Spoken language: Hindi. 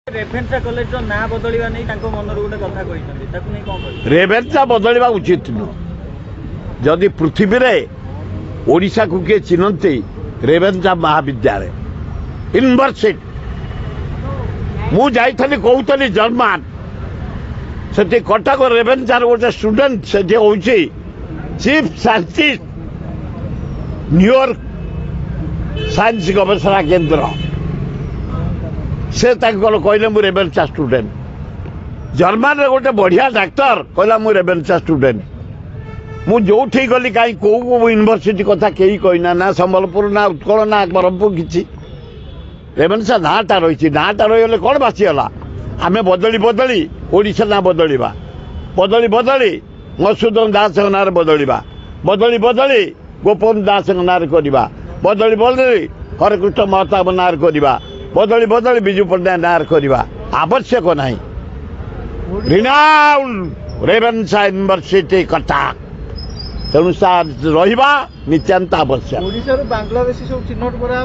रेभेन्सा कॉलेज ना बदलवा नहीं मन गोटे कथा कही रेभेन्सा बदलवा उचित नुह जदि पृथ्वी रे ओडिशा को किए चिन्हती रेभेन्सा महाविद्यालय यूनिवर्सिटी मु जाइथली कहूली जर्मान से कटक रेभेन्सा गोटे स्टूडेंट से चीफ साइंटिस्ट न्यूयॉर्क साइंस गवेषणा केंद्र से कहले मु रेभेन्सा स्टूडेंट जर्मान रे गोटे बढ़िया डाक्टर कहला मु रेभेन्सा स्टूडेंट मु जो गली कहीं कौ यूनिवर्सिटी कथा कहीं कहना ना संबलपुर ना उत्कल ना ब्रह्मपुर किसी रेभेन्सा नाटा रही नाटा रही कौन बासीगला आम बदली बदली ओडिशा ना बदलवा बदली बदली मधुसूदन दास ना बदलवा बदली बदली गोपबंधु दास ना करवा बदली बदली हरेकृष्ण महताब ना करवा बदली बदली विजु पट्टनायक ना करवा आवश्यक ना रिनाउंड रेभेन्सा यूनिवर्सिटी कटक तेणु रहा नितांत आवश्यक। बांग्लादेशी सब चिन्हट करा